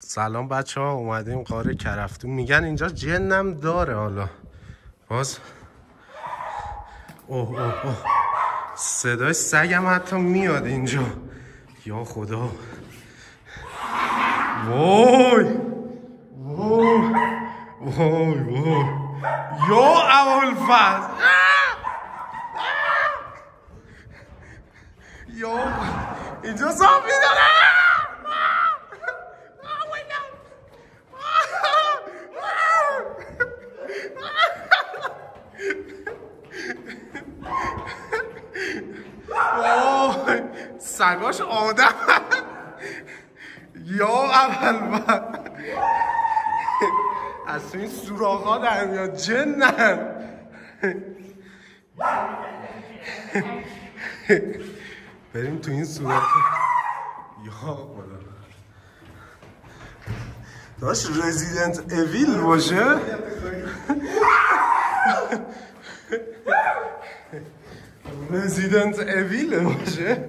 سلام بچه ها، اومدیم قاره کرفتون. میگن اینجا جنم داره. حالا باز اوه اوه اوه صدای سگم حتی میاد اینجا. یا خدا، وای وای وای وای یا ابوالفضل، یا اینجا زامبی داره. سگاش آدم یا ابوالفضل از تو این سوراخ‌ها در میاد جنن. بریم تو این سوراخ‌ها. یا خدا، داشت رزیدنت اویل باشه. رزیدنت اویل باشه.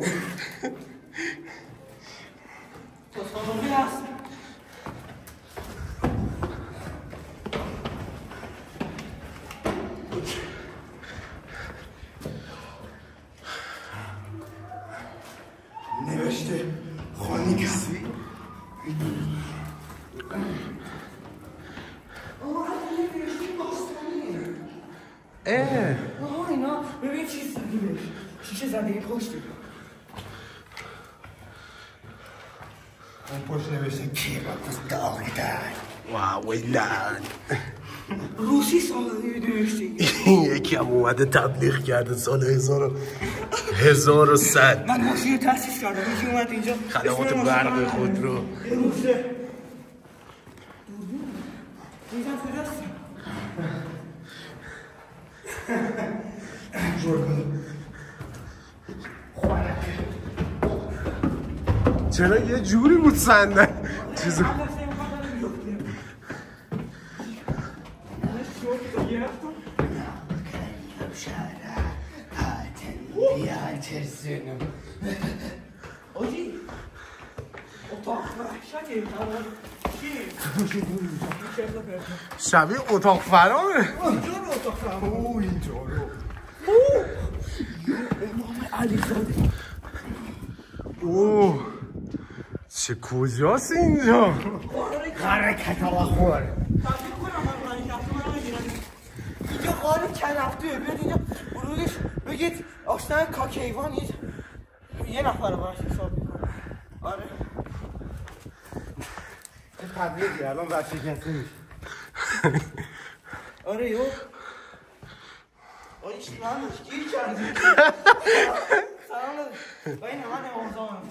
نوشته خانی کسی اینا ببین چیز زدیمش شیشه زده این پشتی اون پشت نوشته که باکوز داغیدن واو ویلن روسی سال نوشته. یکی هم اومده تبلیغ کرده سال 1100. من ماشین رو تاسیس کردم، یکی اومد اینجا خدمات برق خود رو روسه اینجا کجاست؟ جور کنم چرا یه جوری بود صندل چیزو آجی اتاق وحشتی شبیه اتاق فرامه. اینجا رو اتاق فرام اینجا رو امام علیزاده. اوه چه کجاست اینجا؟ قره کتالا خور اینجا قاره کرفتوه. بیاد اینجا ورودش بگید آشنا کاکیوانید یه نفر باش حساب میکنه. آره این تبلیغی الان بچه کسی میشه. آره یو آیش نامش گیر کردی. سلام دادش با این من امامزامم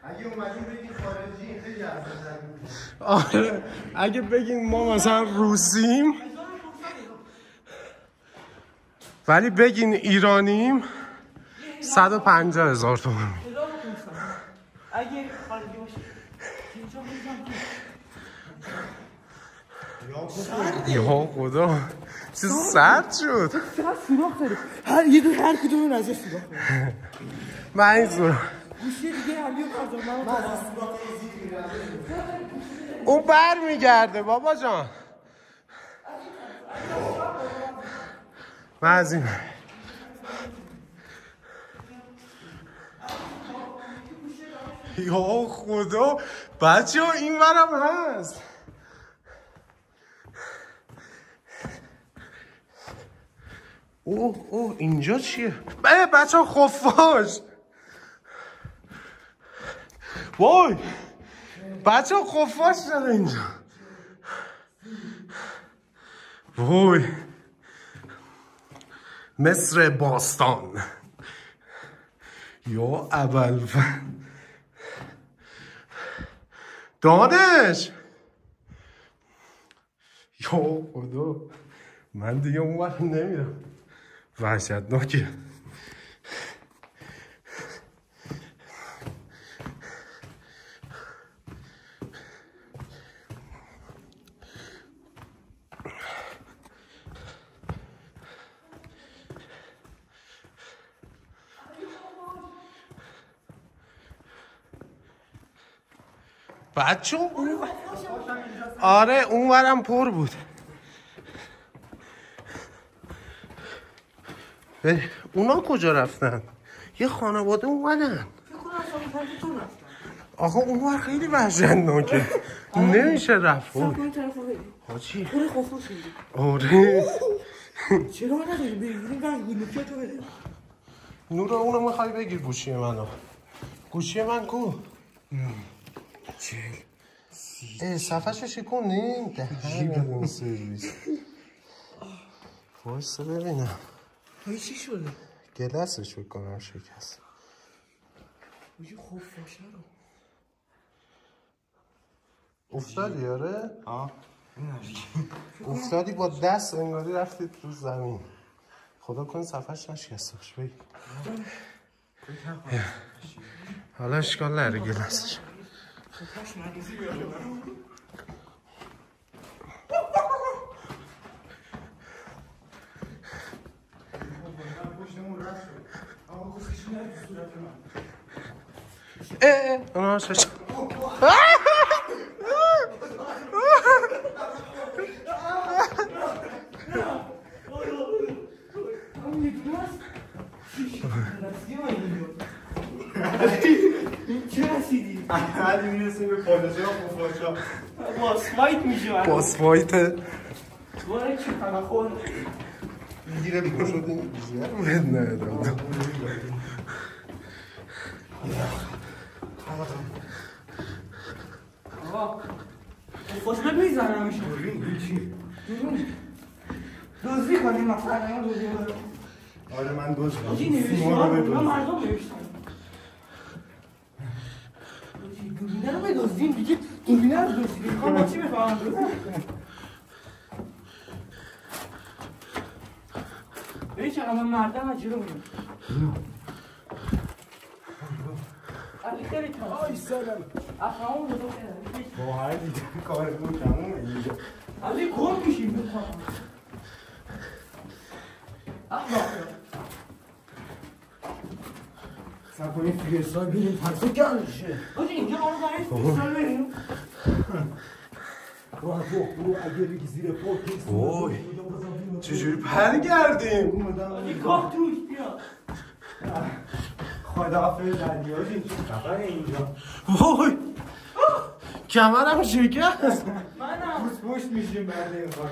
اگه اومدیم بگیم خارجی خیلی ارزش بود. آره اگه بگین ما مثلا روسیم ولی بگین ایرانیم 150,000 تومان. اگه خارجی باشه اینجا میگم یا خدا چه سرد شد. چقدر سوراخ داره. هر کدوم از این سوراخ داره. من این سوراخ گوشی دیگه علیو پردار اون بر میگرده بابا جان. من از این یا خدا بچه ها این برم هست. اوه اینجا چیه؟ بچه ها خفاش. وای بچه ها خفاش داره اینجا. وای مصر باستان یا ابوالفضل دانش. یا خدا من دیگه اون وقت نمیرم. وحشتناکه. بچه آره اونورم پر بود. اونا کجا رفتن؟ یه خانواده اومدن. آخه اونور خیلی وحشتناکه. نمیشه رفت. حاجی آره چرا نداری بگیریم گلوکه تو بده. نور اونو میخوای بگیر گوشی منو. گوشی من کو؟ صفحه‌شو شکوندین؟ دهنمون سرویس. وایسا ببینم. چی شده؟ گلسش بکنم شکست. بوجی خوب باشه رو. افتادی آره؟ افتادی با دست انگاری رفتی تو زمین. خدا کنه صفحه‌ش نشکسته باشه بگی. حالا اشکال نره گلسش. اونا شش چه رسیدی؟ علی میرسیم به پادشاه خوفاشا باس فایت میشه. باس فایت وای چه خور میگیره بشود این جرمت ندادم. آقا خوشمت میزنم میشه دوزی کنیم مثلا دوزی کنیم. آره من دوز دوزی نوشتم مردم نوشتم دوربینه رو بدوزیم دیگه. دوربینه رو دوزیم میخوام با چی بفهمم بایی چقدر من مردم از جلو میدم علی خیلی کنم آی سلام افهمون رو کنم با هر دیگه کارتون تمومه اینجا. علی کن میشیم بخواهم سب کنید فیرسال بیریم پرسو گل شه. باشه اینجا آنو باید فیرسال بریم. برو اگه بگی زیر پاک وای چجوری پر گردیم؟ علی گاه توش بیا خداحافظ علی آجی چه خبره اینجا؟ وای کمرم شکست. منم پشت میشیم بعد این کار.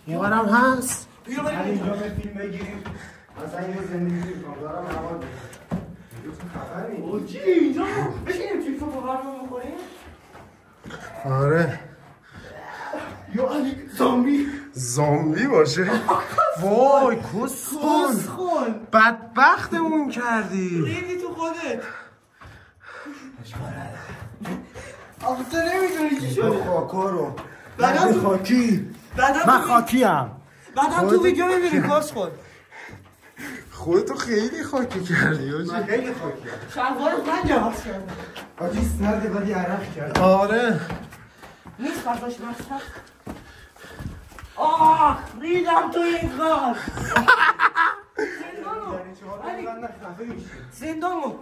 یه برم هست بیا علی بریم اینجا به فیلم بگیریم مثلا اینو زندگی کنم دارم نواد اینجا چه خبره اینجا؟ چی اینجا بشینیم چی تو با برمون بخوریم آره یا علی زامبی زامبی باشه. وای کس خون بدبختمون کردی. ریدی تو خودت آخه تو نمیدونی چی شده خاکا رو بعدم خاکی بعدم من خاکیم بعدم تو ویدیو میبینی کس خود خودتو خیلی خاکی کردی من آجی. خیلی خاکیم شلوارت من جواز کردم آجی سرده ولی عرق کرد آره نیست فرداش مستم آه ریدم تو این کار زندانو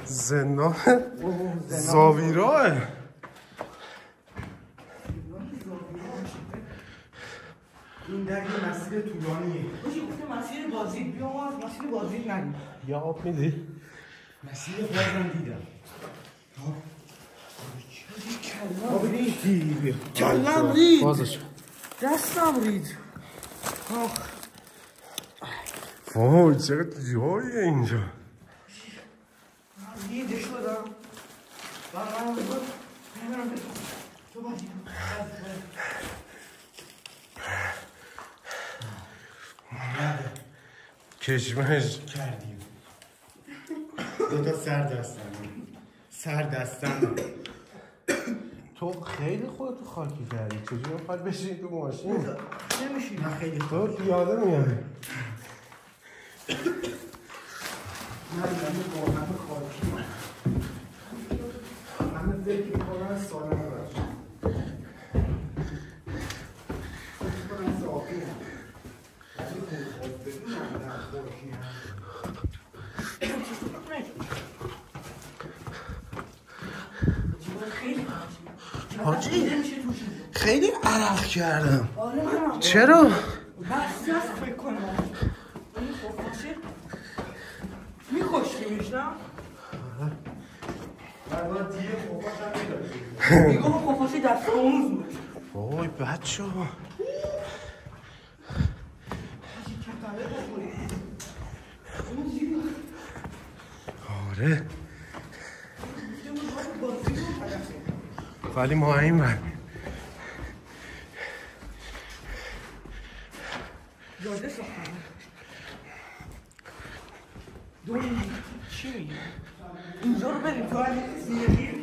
زندان زاویراه. این در یه مسیر طولانیه باشی گفته مسیر بازدید بیا ما از مسیر بازدید نگیم یا آب میدی؟ مسیر بازم دیدم آب ریدی کلم رید بازش دستم رید وای چقدر جاییه اینجا. دیده شدم تو باشی کشمش کردیم دوتا سر دستم تو خیلی خودتو خاکی کردی. چجوری میخوای بشینی تو ماشین؟ نمیشی من خیلی تو پیاده میاری. من واقعا خاکی من فکر میکنم سالم باشه فکر کنم صافی هم ولی خود بدونم در خاکی هم حاجی میشه توش. خیلی عرق کردم. آره منم. چرا؟ بس هست فکر کنم. این خفاشه میکشتیمش نه؟ بعد دیگه خفاش هم میداری. میگم خفاشه دست آموز بود. وای بچه ها آره ولی ما این بر یاده ساختم چی میگی؟ اینجا رو بریم تو زیرگیر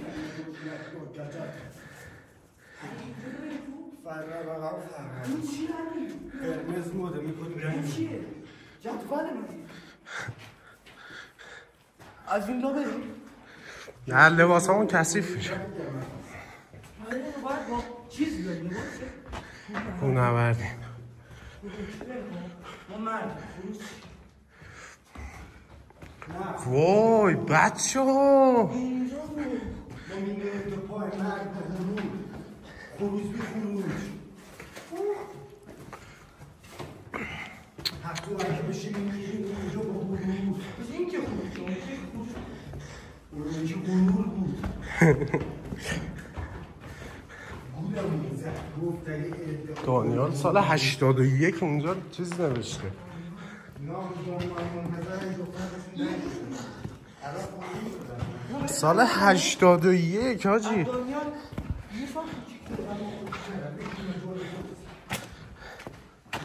فرق بقا فرق این چی همی؟ قرمز موده میکنی این چیه؟ جدول من از این لا بریم نه لباس همون کثیف میشه باید با چیز بیاریم لباسه اون نوردیم ما مرد وای بچه ها اینجا بود ما میگه تو پای مرد خروج بی خروج حتی اگه بشیم میگیم اونجا با خروج بس این که خروج اونجا غرور بود گودم میزد گفت اگه دانیال سال 81 اونجا چیز نوشته سال 81 حاجی دانیال یه سال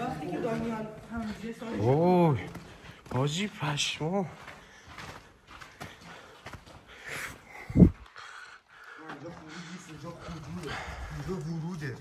وقتی که دانیال همه سال اوه حاجی پشمام اینجا وروده